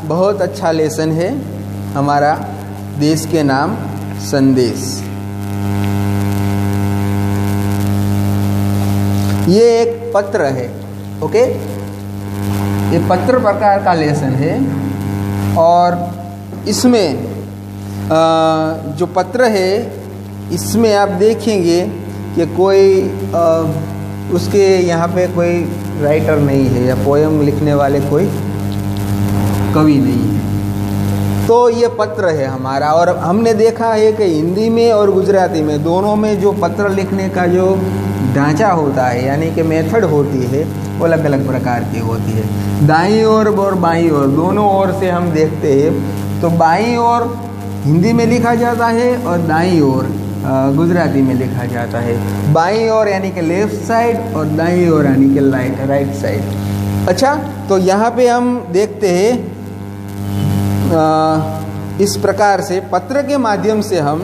बहुत अच्छा लेसन है हमारा देश के नाम संदेश। ये एक पत्र है, ओके, ये पत्र प्रकार का लेसन है और इसमें जो पत्र है इसमें आप देखेंगे कि कोई उसके यहाँ पे कोई राइटर नहीं है या पोएम लिखने वाले कोई कवि नहीं है। तो ये पत्र है हमारा, और हमने देखा है कि हिंदी में और गुजराती में दोनों में जो पत्र लिखने का जो ढांचा होता है यानी कि मेथड होती है वो अलग अलग प्रकार की होती है। दाईं ओर और बाईं ओर दोनों ओर से हम देखते हैं तो बाईं ओर हिंदी में लिखा जाता है और दाईं ओर गुजराती में लिखा जाता है। बाईं ओर यानी कि लेफ्ट साइड और दाईं ओर यानी कि राइट साइड। अच्छा, तो यहाँ पे हम देखते हैं इस प्रकार से पत्र के माध्यम से हम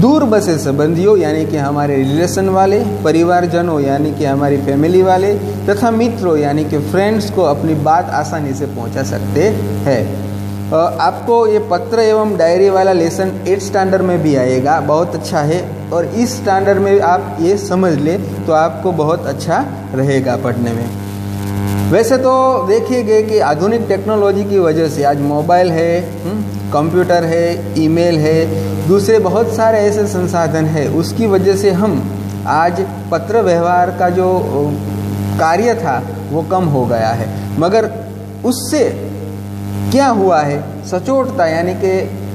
दूर बसे संबंधियों यानी कि हमारे रिलेशन वाले, परिवारजनों यानी कि हमारी फैमिली वाले तथा मित्रों यानी कि फ्रेंड्स को अपनी बात आसानी से पहुंचा सकते हैं। आपको ये पत्र एवं डायरी वाला लेसन 8 स्टैंडर्ड में भी आएगा, बहुत अच्छा है, और इस स्टैंडर्ड में आप ये समझ ले तो आपको बहुत अच्छा रहेगा पढ़ने में। वैसे तो देखिए कि आधुनिक टेक्नोलॉजी की वजह से आज मोबाइल है, कंप्यूटर है, ईमेल है, दूसरे बहुत सारे ऐसे संसाधन है, उसकी वजह से हम आज पत्र व्यवहार का जो कार्य था वो कम हो गया है। मगर उससे क्या हुआ है, सचोटता यानी कि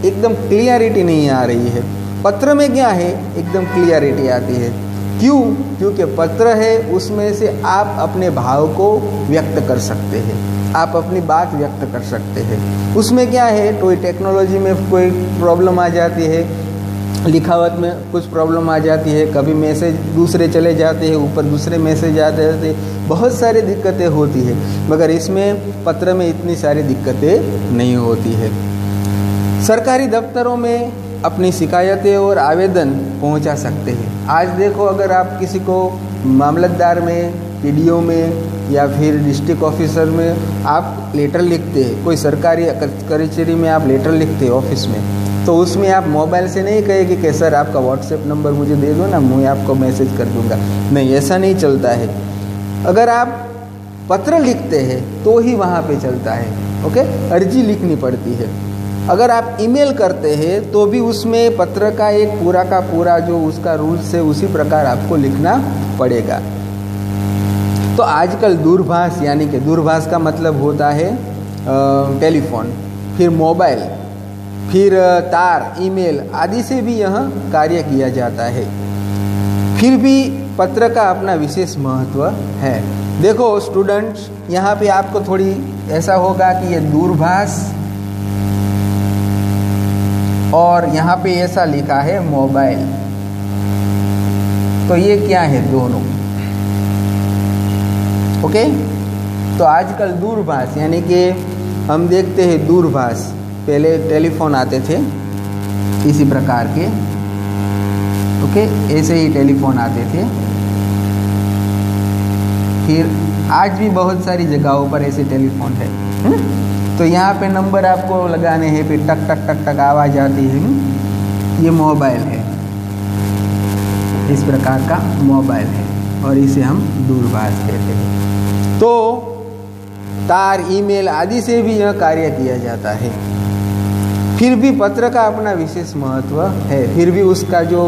एकदम क्लियरिटी नहीं आ रही है। पत्र में क्या है, एकदम क्लियरिटी आती है। क्यों? क्योंकि पत्र है उसमें से आप अपने भाव को व्यक्त कर सकते हैं, आप अपनी बात व्यक्त कर सकते हैं। उसमें क्या है, कोई टेक्नोलॉजी में कोई प्रॉब्लम आ जाती है, लिखावट में कुछ प्रॉब्लम आ जाती है, कभी मैसेज दूसरे चले जाते हैं, ऊपर दूसरे मैसेज आते रहते, बहुत सारी दिक्कतें होती है। मगर इसमें पत्र में इतनी सारी दिक्कतें नहीं होती है। सरकारी दफ्तरों में अपनी शिकायतें और आवेदन पहुंचा सकते हैं। आज देखो, अगर आप किसी को मामलतदार में, पीडीओ में या फिर डिस्ट्रिक्ट ऑफिसर में आप लेटर लिखते हैं, कोई सरकारी कचहरी में आप लेटर लिखते हैं ऑफिस में, तो उसमें आप मोबाइल से नहीं कहेंगे कि सर आपका व्हाट्सएप नंबर मुझे दे दो ना, मैं आपको मैसेज कर दूंगा। नहीं, ऐसा नहीं चलता है। अगर आप पत्र लिखते हैं तो ही वहाँ पे चलता है, ओके, अर्जी लिखनी पड़ती है। अगर आप ईमेल करते हैं तो भी उसमें पत्र का एक पूरा का पूरा जो उसका रूल्स है उसी प्रकार आपको लिखना पड़ेगा। तो आजकल दूरभाष यानी कि दूरभाष का मतलब होता है टेलीफोन, फिर मोबाइल, फिर तार, ईमेल आदि से भी यह कार्य किया जाता है। फिर भी पत्र का अपना विशेष महत्व है। देखो स्टूडेंट्स, यहाँ पे आपको थोड़ी ऐसा होगा कि ये दूरभाष और यहाँ पे ऐसा लिखा है मोबाइल, तो ये क्या है दोनों, ओके। तो आजकल दूरभाष यानी कि हम देखते हैं दूरभाष, पहले टेलीफोन आते थे इसी प्रकार के, ओके, ऐसे ही टेलीफोन आते थे। फिर आज भी बहुत सारी जगहों पर ऐसे टेलीफोन है। तो यहाँ पे नंबर आपको लगाने हैं, फिर टक टक टक टक आवाज़ आती है, ये मोबाइल है, इस प्रकार का मोबाइल है और इसे हम दूरभाष कहते हैं। तो तार, ईमेल आदि से भी यह कार्य किया जाता है। फिर भी पत्र का अपना विशेष महत्व है, फिर भी उसका जो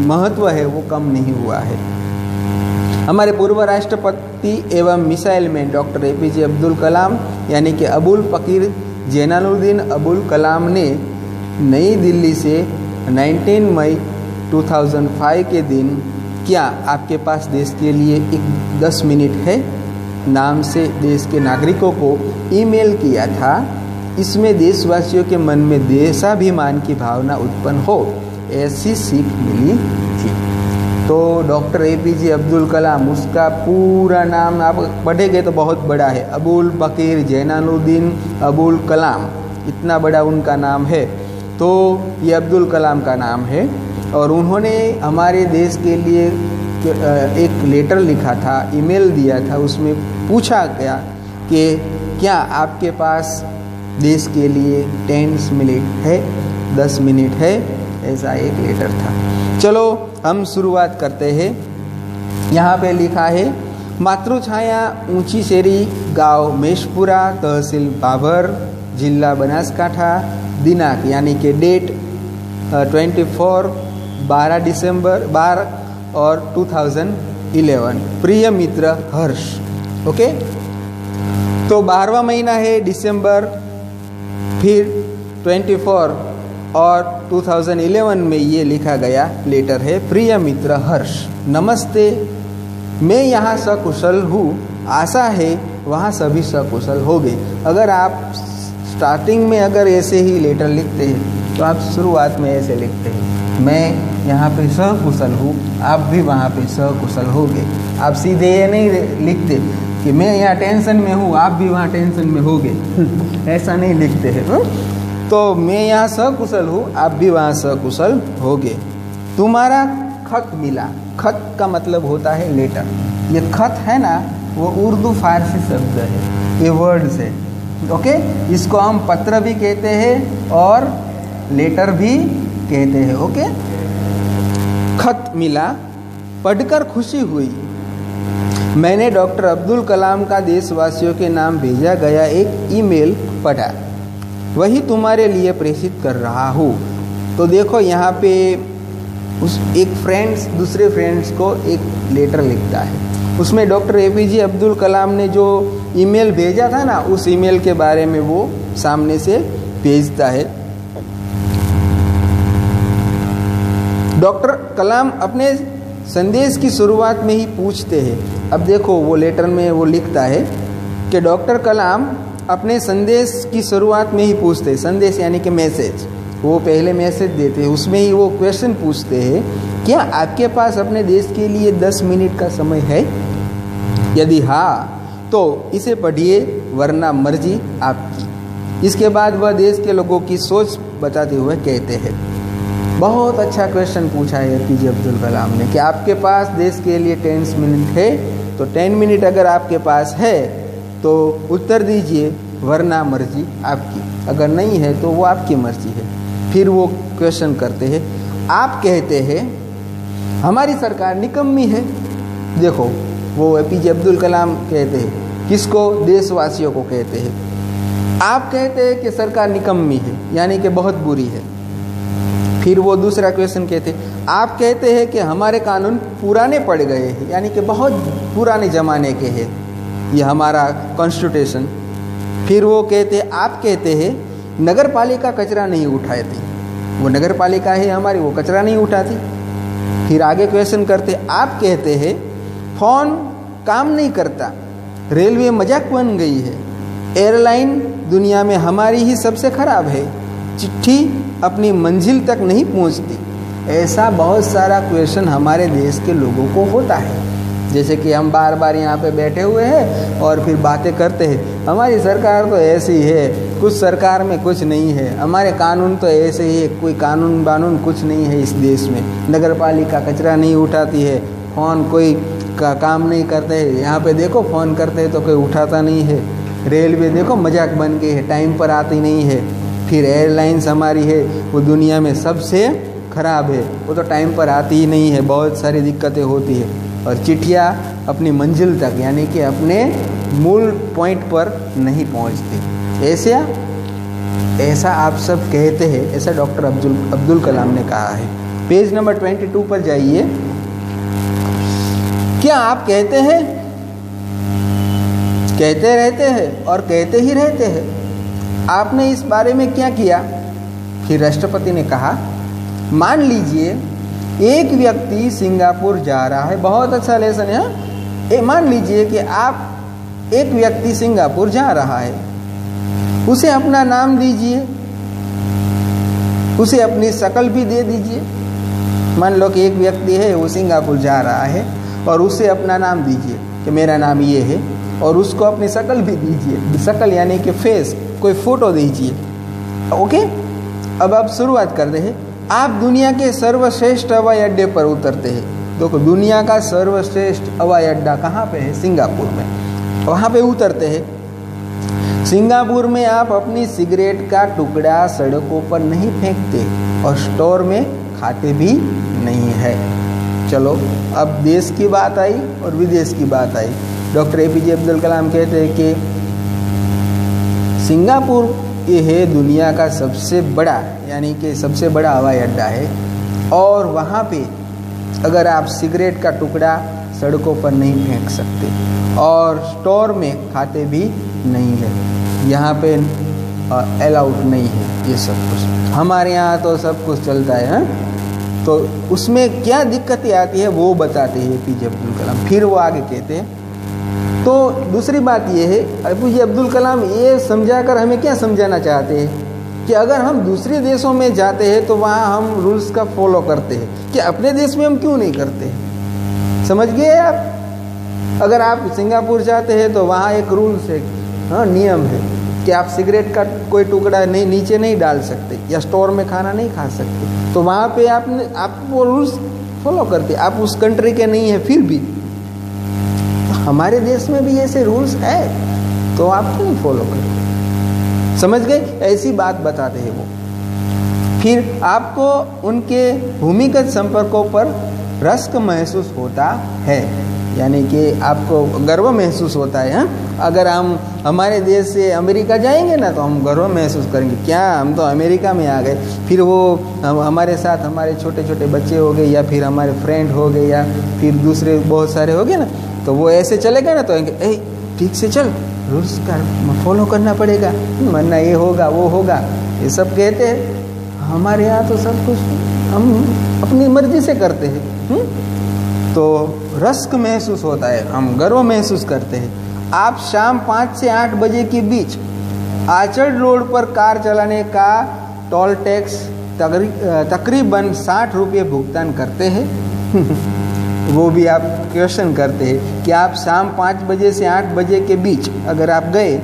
महत्व है वो कम नहीं हुआ है। हमारे पूर्व राष्ट्रपति एवं missile man doctor APJ Abdul Kalam यानी कि अबुल फकीर जैनुलब्दीन अबुल कलाम ने नई दिल्ली से 19 मई 2005 के दिन क्या आपके पास देश के लिए एक 10 मिनट है नाम से देश के नागरिकों को ईमेल किया था। इसमें देशवासियों के मन में देशाभिमान की भावना उत्पन्न हो, ऐसी सीख मिली थी। तो डॉक्टर APJ अब्दुल कलाम, उसका पूरा नाम आप पढ़ेंगे तो बहुत बड़ा है, अबुल फकीर जैनुलब्दीन अबुल कलाम, इतना बड़ा उनका नाम है। तो ये अब्दुल कलाम का नाम है और उन्होंने हमारे देश के लिए एक लेटर लिखा था, ईमेल दिया था, उसमें पूछा गया कि क्या आपके पास देश के लिए 10 मिनट है, 10 मिनट है? ऐसा एक लेटर था। चलो हम शुरुआत करते हैं। यहाँ पे लिखा है, मातृछाया ऊंची शेरी, गांव मेशपुरा, तहसील बाबर, जिला बनासकांठा, दिनांक यानी कि डेट 24 12 दिसंबर 12 और 2011। प्रिय मित्र हर्ष। ओके, तो 12वां महीना है दिसंबर, फिर 24 और 2011 में ये लिखा गया लेटर है। प्रिय मित्र हर्ष, नमस्ते, मैं यहाँ सकुशल हूँ, आशा है वहाँ सभी सकुशल होंगे। अगर आप स्टार्टिंग में अगर ऐसे ही लेटर लिखते हैं तो आप शुरुआत में ऐसे लिखते हैं, मैं यहाँ पे सकुशल हूँ, आप भी वहाँ पे सकुशल होंगे। आप सीधे ये नहीं लिखते कि मैं यहाँ टेंशन में हूँ, आप भी वहाँ टेंशन में होंगे। ऐसा नहीं लिखते हैं। तो मैं यहाँ सकुशल हूँ, आप भी वहाँ सकुशल होंगे। तुम्हारा खत मिला। खत का मतलब होता है लेटर। ये खत है ना, वो उर्दू फारसी शब्द है, ये वर्ड्स है। ओके, इसको हम पत्र भी कहते हैं और लेटर भी कहते हैं। ओके, खत मिला, पढ़कर खुशी हुई। मैंने डॉक्टर अब्दुल कलाम का देशवासियों के नाम भेजा गया एक ईमेल पढ़ा, वही तुम्हारे लिए प्रेषित कर रहा हूँ। तो देखो यहाँ पे उस एक फ्रेंड्स दूसरे फ्रेंड्स को एक लेटर लिखता है। उसमें डॉक्टर APJ अब्दुल कलाम ने जो ईमेल भेजा था ना, उस ईमेल के बारे में वो सामने से भेजता है। डॉक्टर कलाम अपने संदेश की शुरुआत में ही पूछते हैं। अब देखो वो लेटर में वो लिखता है कि डॉक्टर कलाम अपने संदेश की शुरुआत में ही पूछते हैं। संदेश यानी कि मैसेज, वो पहले मैसेज देते हैं, उसमें ही वो क्वेश्चन पूछते हैं, क्या आपके पास अपने देश के लिए 10 मिनट का समय है? यदि हाँ तो इसे पढ़िए, वरना मर्जी आपकी। इसके बाद वह देश के लोगों की सोच बताते हुए कहते हैं। बहुत अच्छा क्वेश्चन पूछा है APJ अब्दुल कलाम ने कि आपके पास देश के लिए 10 मिनट है, तो 10 मिनट अगर आपके पास है तो उत्तर दीजिए, वरना मर्जी आपकी। अगर नहीं है तो वो आपकी मर्जी है। फिर वो क्वेश्चन करते हैं, आप कहते हैं हमारी सरकार निकम्मी है। देखो वो APJ अब्दुल कलाम कहते हैं, किसको? देशवासियों को कहते हैं। आप कहते हैं कि सरकार निकम्मी है, यानी कि बहुत बुरी है। फिर वो दूसरा क्वेश्चन कहते हैं, आप कहते हैं कि हमारे कानून पुराने पड़ गए हैं, यानी कि बहुत पुराने ज़माने के हैं ये हमारा कॉन्स्टिट्यूशन। फिर वो कहते हैं, आप कहते हैं नगर पालिका कचरा नहीं उठाती, वो नगर पालिका है हमारी, वो कचरा नहीं उठाती। फिर आगे क्वेश्चन करते, आप कहते हैं फ़ोन काम नहीं करता, रेलवे मजाक बन गई है, एयरलाइन दुनिया में हमारी ही सबसे ख़राब है, चिट्ठी अपनी मंजिल तक नहीं पहुंचती। ऐसा बहुत सारा क्वेश्चन हमारे देश के लोगों को होता है। जैसे कि हम बार बार यहाँ पे बैठे हुए हैं और फिर बातें करते हैं, हमारी सरकार तो ऐसी है, कुछ सरकार में कुछ नहीं है, हमारे कानून तो ऐसे ही है, कोई कानून बानून कुछ नहीं है इस देश में, नगर पालिका कचरा नहीं उठाती है, फ़ोन कोई का काम नहीं करते हैं, यहाँ पे देखो फ़ोन करते हैं तो कोई उठाता नहीं है, रेलवे देखो मजाक बन गई है, टाइम पर आती नहीं है, फिर एयरलाइंस हमारी है वो दुनिया में सबसे ख़राब है, वो तो टाइम पर आती ही नहीं है, बहुत सारी दिक्कतें होती है, और चिट्ठियाँ अपनी मंजिल तक यानी कि अपने मूल पॉइंट पर नहीं पहुँचती। ऐसा आप सब कहते हैं, ऐसा डॉक्टर अब्दुल कलाम ने कहा है। पेज नंबर 22 पर जाइए। क्या आप कहते हैं? कहते रहते हैं और कहते ही रहते हैं। आपने इस बारे में क्या किया? फिर राष्ट्रपति ने कहा, मान लीजिए एक व्यक्ति सिंगापुर जा रहा है, बहुत अच्छा लेसन है। मान लीजिए कि आप एक व्यक्ति सिंगापुर जा रहा है, उसे अपना नाम दीजिए, उसे अपनी शक्ल भी दे दीजिए। मान लो कि एक व्यक्ति है वो सिंगापुर जा रहा है और उसे अपना नाम दीजिए कि मेरा नाम ये है, और उसको अपनी शक्ल भी दीजिए, शक्ल यानी कि फेस, कोई फ़ोटो दीजिए। ओके, अब आप शुरुआत करते हैं। आप दुनिया के सर्वश्रेष्ठ हवाई अड्डे पर उतरते हैं। देखो दुनिया का सर्वश्रेष्ठ हवाई अड्डा कहाँ पे है? सिंगापुर में। वहाँ पे उतरते हैं। सिंगापुर में आप अपनी सिगरेट का टुकड़ा सड़कों पर नहीं फेंकते और स्टोर में खाते भी नहीं है। चलो, अब देश की बात आई और विदेश की बात आई। डॉक्टर APJ अब्दुल कलाम कहते हैं कि सिंगापुर ये है दुनिया का सबसे बड़ा, यानी कि सबसे बड़ा हवाई अड्डा है, और वहाँ पे अगर आप सिगरेट का टुकड़ा सड़कों पर नहीं फेंक सकते और स्टोर में खाते भी नहीं है। यहाँ पे अलाउड नहीं है ये सब कुछ। हमारे यहाँ तो सब कुछ चलता है, हाँ? तो उसमें क्या दिक्कतें आती है वो बताते हैं APJ अब्दुल कलाम। फिर वो आगे कहते हैं, तो दूसरी बात ये है, APJ अब्दुल कलाम ये समझाकर हमें क्या समझाना चाहते हैं कि अगर हम दूसरे देशों में जाते हैं तो वहाँ हम रूल्स का फॉलो करते हैं, कि अपने देश में हम क्यों नहीं करते? समझ गए आप? अगर आप सिंगापुर जाते हैं तो वहाँ एक रूल्स है, हाँ, नियम है कि आप सिगरेट का कोई टुकड़ा नहीं नीचे नहीं डाल सकते या स्टोर में खाना नहीं खा सकते। तो वहाँ पे आप वो रूल्स फॉलो करते, आप उस कंट्री के नहीं है फिर भी। तो हमारे देश में भी ऐसे रूल्स है, तो आप क्यों फॉलो करते? समझ गए? ऐसी बात बताते हैं वो। फिर आपको उनके भूमिगत संपर्कों पर रश्क महसूस होता है, यानी कि आपको गर्व महसूस होता है, हाँ? अगर हम हमारे देश से अमेरिका जाएंगे ना तो हम गर्व महसूस करेंगे, क्या हम तो अमेरिका में आ गए। फिर वो हमारे साथ हमारे छोटे छोटे बच्चे हो गए या फिर हमारे फ्रेंड हो गए या फिर दूसरे बहुत सारे हो गए ना, तो वो ऐसे चले गए ना तो ठीक से चल, रूल्स का फॉलो करना पड़ेगा, वरना ये होगा वो होगा, ये सब कहते हैं। हमारे यहाँ तो सब कुछ हम अपनी मर्जी से करते हैं। तो रश्क महसूस होता है, हम गर्व महसूस करते हैं। आप शाम 5 से 8 बजे के बीच आर्चर्ड रोड पर कार चलाने का टोल टैक्स तकरीबन 60 रुपये भुगतान करते हैं। वो भी आप क्वेश्चन करते हैं कि आप शाम 5 बजे से 8 बजे के बीच अगर आप गए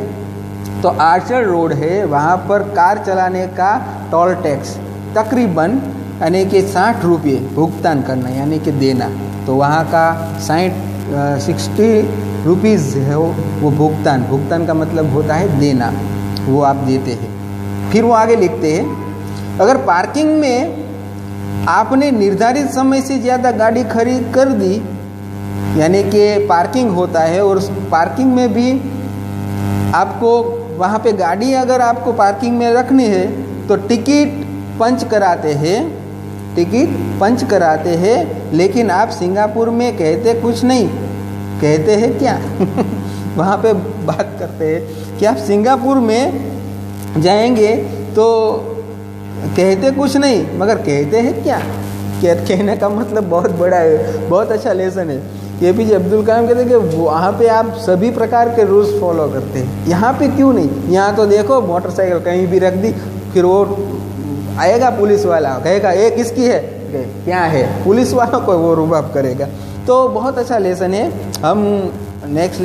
तो आर्चर्ड रोड है, वहाँ पर कार चलाने का टोल टैक्स तकरीबन यानी कि 60 रुपये भुगतान करना, यानी कि देना। तो वहाँ का 60 रुपीज़ है वो भुगतान का मतलब होता है देना, वो आप देते हैं। फिर वो आगे लिखते हैं, अगर पार्किंग में आपने निर्धारित समय से ज़्यादा गाड़ी खड़ी कर दी, यानी कि पार्किंग होता है और उस पार्किंग में भी आपको वहाँ पे गाड़ी अगर आपको पार्किंग में रखनी है तो टिकट पंच कराते हैं, लेकिन आप सिंगापुर में कहते कुछ नहीं, कहते हैं क्या? वहाँ पे बात करते हैं कि आप सिंगापुर में जाएंगे तो कहते कुछ नहीं मगर कहते हैं क्या? कहने का मतलब बहुत बड़ा है, बहुत अच्छा लेसन है। APJ अब्दुल कलाम कहते हैं कि वहाँ पे आप सभी प्रकार के रूल्स फॉलो करते हैं, यहाँ पे क्यों नहीं? यहाँ तो देखो मोटरसाइकिल कहीं भी रख दी, फिर वो आएगा पुलिस वाला कहेगा ये किसकी है, क्या है, पुलिस वालों को वो रुबाब करेगा। तो बहुत अच्छा लेसन है, हम नेक्स्ट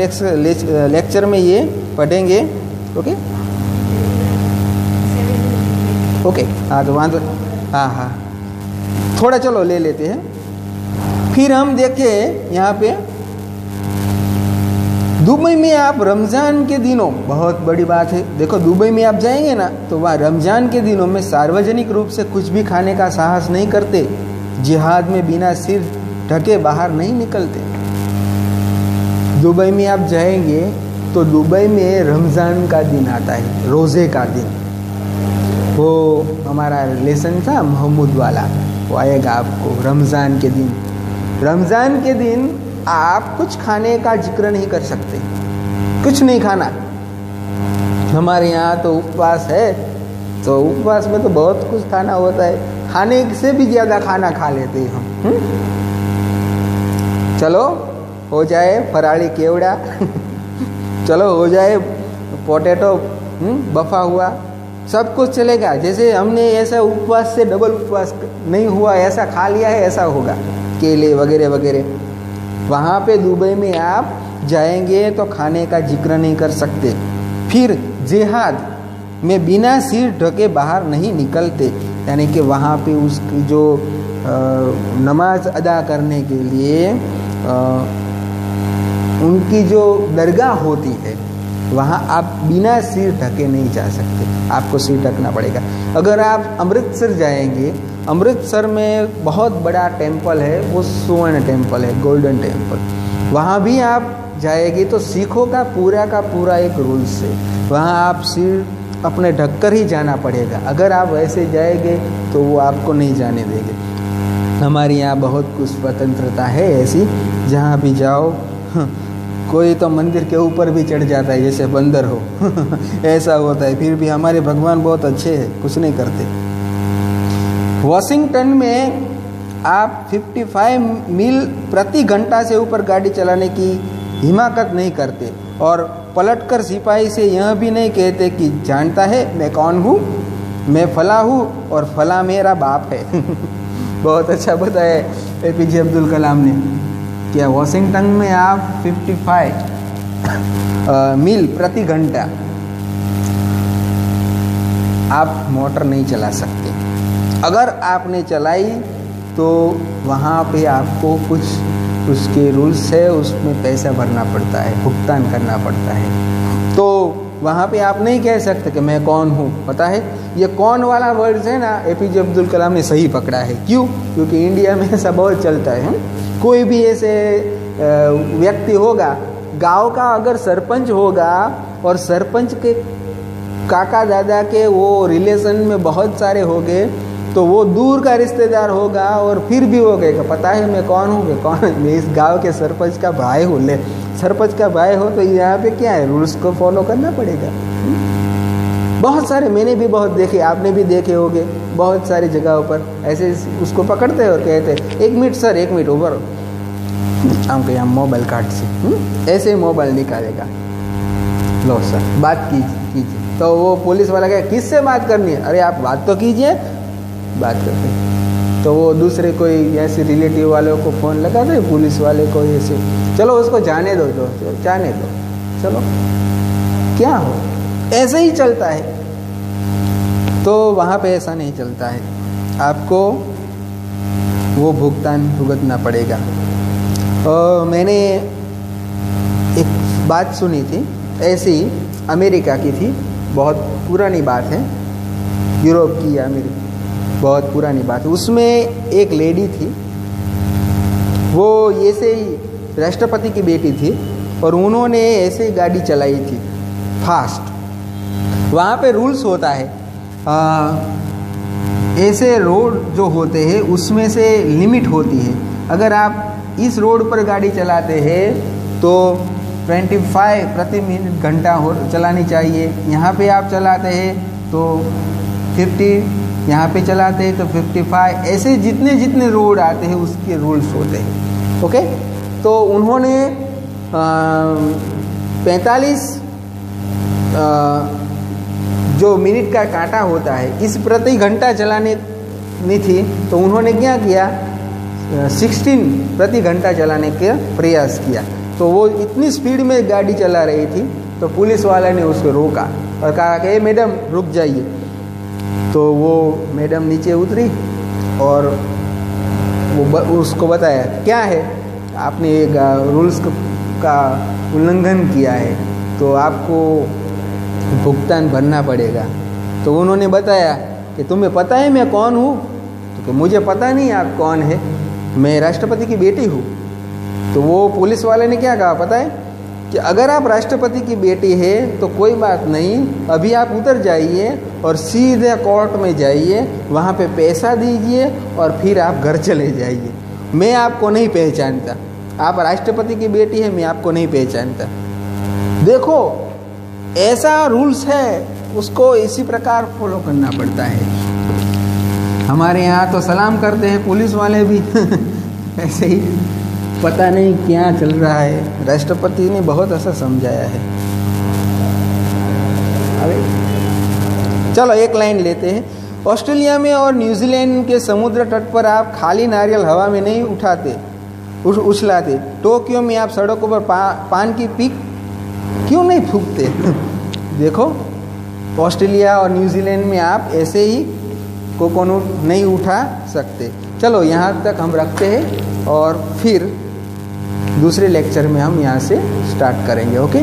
लेक्चर में ये पढ़ेंगे। ओके, हाँ तो वहाँ तो हाँ थोड़ा चलो ले लेते हैं। फिर हम देखें यहाँ पे दुबई में आप रमज़ान के दिनों, बहुत बड़ी बात है, देखो दुबई में आप जाएंगे ना तो वहाँ रमज़ान के दिनों में सार्वजनिक रूप से कुछ भी खाने का साहस नहीं करते, जिहाद में बिना सिर ढके बाहर नहीं निकलते। दुबई में आप जाएंगे तो दुबई में रमज़ान का दिन आता है, रोज़े का दिन। वो हमारा लेसन था महमूद वाला, वो आएगा आपको रमज़ान के दिन। रमज़ान के दिन आप कुछ खाने का जिक्र नहीं कर सकते, कुछ नहीं खाना। हमारे यहाँ तो उपवास है, तो उपवास में तो बहुत कुछ खाना होता है, खाने से भी ज़्यादा खाना खा लेते हैं हम। चलो हो जाए फराड़ी केवड़ा चलो हो जाए पोटैटो बफा हुआ, सब कुछ चलेगा। जैसे हमने ऐसा उपवास से डबल उपवास नहीं हुआ, ऐसा खा लिया है ऐसा होगा, केले वगैरह वगैरह। वहाँ पे दुबई में आप जाएंगे तो खाने का जिक्र नहीं कर सकते। फिर जिहाद में बिना सिर ढके बाहर नहीं निकलते, यानी कि वहाँ पे उसकी जो नमाज अदा करने के लिए उनकी जो दरगाह होती है, वहाँ आप बिना सिर ढके नहीं जा सकते, आपको सिर ढकना पड़ेगा। अगर आप अमृतसर जाएंगे, अमृतसर में बहुत बड़ा टेम्पल है, वो स्वर्ण टेम्पल है, गोल्डन टेम्पल। वहाँ भी आप जाएंगे तो सिखों का पूरा एक रूल्स है, वहाँ आप सिर अपने ढककर ही जाना पड़ेगा। अगर आप वैसे जाएंगे तो वो आपको नहीं जाने देंगे। हमारे यहाँ बहुत कुछ स्वतंत्रता है ऐसी, जहाँ भी जाओ कोई तो मंदिर के ऊपर भी चढ़ जाता है जैसे बंदर हो ऐसा होता है। फिर भी हमारे भगवान बहुत अच्छे हैं, कुछ नहीं करते। वॉशिंगटन में आप 55 मील प्रति घंटा से ऊपर गाड़ी चलाने की हिम्मत नहीं करते, और पलटकर सिपाही से यह भी नहीं कहते कि जानता है मैं कौन हूँ, मैं फला हूँ और फला मेरा बाप है बहुत अच्छा बताया APJ अब्दुल कलाम ने। क्या वॉशिंगटन में आप 55 मील प्रति घंटा आप मोटर नहीं चला सकते। अगर आपने चलाई तो वहाँ पे आपको कुछ उसके रूल्स है, उसमें पैसा भरना पड़ता है, भुगतान करना पड़ता है। तो वहाँ पे आप नहीं कह सकते कि मैं कौन हूँ। पता है ये कौन वाला वर्ड्स है ना, APJ अब्दुल कलाम ने सही पकड़ा है। क्यों? क्योंकि इंडिया में ऐसा बहुत चलता है। कोई भी ऐसे व्यक्ति होगा गांव का, अगर सरपंच होगा और सरपंच के काका दादा के वो रिलेशन में बहुत सारे हो गए, तो वो दूर का रिश्तेदार होगा और फिर भी वो कहेगा पता है मैं कौन हूँ, मैं इस गांव के सरपंच का भाई हूँ। ले सरपंच का भाई हो तो यहाँ पे क्या है, रूल्स को फॉलो करना पड़ेगा। बहुत सारे मैंने भी बहुत देखे, आपने भी देखे होंगे, बहुत सारी जगहों पर ऐसे उसको पकड़ते हैं और कहते एक मिनट सर, एक मिनट ओवर, हमको यहाँ मोबाइल कार्ड से ऐसे मोबाइल निकालेगा, लो सर बात कीजिए। तो वो पुलिस वाला कहे किससे बात करनी है? अरे आप बात तो कीजिए। बात करते तो वो दूसरे कोई ऐसे रिलेटिव वालों को फ़ोन लगा दे, पुलिस वाले को ऐसे, चलो उसको जाने दो, जाने दो, चलो क्या हो, ऐसे ही चलता है। तो वहाँ पे ऐसा नहीं चलता है, आपको वो भुगतान भुगतना पड़ेगा। मैंने एक बात सुनी थी ऐसी, अमेरिका की थी, बहुत पुरानी बात है, यूरोप की या अमेरिका, बहुत पुरानी बात है। उसमें एक लेडी थी, वो ऐसे ही राष्ट्रपति की बेटी थी और उन्होंने ऐसे ही गाड़ी चलाई थी फास्ट। वहाँ पे रूल्स होता है, ऐसे रोड जो होते हैं उसमें से लिमिट होती है। अगर आप इस रोड पर गाड़ी चलाते हैं तो 25 प्रति मिनट घंटा हो चलानी चाहिए। यहाँ पे आप चलाते हैं तो 50, यहाँ पे चलाते हैं तो 55, ऐसे जितने जितने रोड आते हैं उसके रूल्स होते हैं। ओके, तो उन्होंने 45 जो मिनट का कांटा होता है इस प्रति घंटा चलाने नहीं थी, तो उन्होंने क्या किया, 16 प्रति घंटा चलाने का प्रयास किया। तो वो इतनी स्पीड में गाड़ी चला रही थी, तो पुलिस वाले ने उसको रोका और कहा कि मैडम रुक जाइए। तो वो मैडम नीचे उतरी और वो उसको बताया क्या है, आपने एक रूल्स का उल्लंघन किया है तो आपको भुगतान भरना पड़ेगा। तो उन्होंने बताया कि तुम्हें पता है मैं कौन हूँ? तो मुझे पता नहीं आप कौन है, मैं राष्ट्रपति की बेटी हूँ। तो वो पुलिस वाले ने क्या कहा पता है कि अगर आप राष्ट्रपति की बेटी है तो कोई बात नहीं, अभी आप उतर जाइए और सीधे कोर्ट में जाइए, वहाँ पे पैसा दीजिए और फिर आप घर चले जाइए। मैं आपको नहीं पहचानता, आप राष्ट्रपति की बेटी है, मैं आपको नहीं पहचानता। देखो ऐसा रूल्स है, उसको इसी प्रकार फॉलो करना पड़ता है। हमारे यहाँ तो सलाम करते हैं पुलिस वाले भी ऐसे ही, पता नहीं क्या चल रहा है। राष्ट्रपति ने बहुत ऐसा समझाया है। अरे चलो एक लाइन लेते हैं। ऑस्ट्रेलिया में और न्यूजीलैंड के समुद्र तट पर आप खाली नारियल हवा में नहीं उछलाते। टोक्यो में आप सड़कों पर पान की पीक क्यों नहीं फूंकते? देखो ऑस्ट्रेलिया और न्यूजीलैंड में आप ऐसे ही कोकोनट नहीं उठा सकते। चलो यहाँ तक हम रखते हैं और फिर दूसरे लेक्चर में हम यहाँ से स्टार्ट करेंगे। ओके।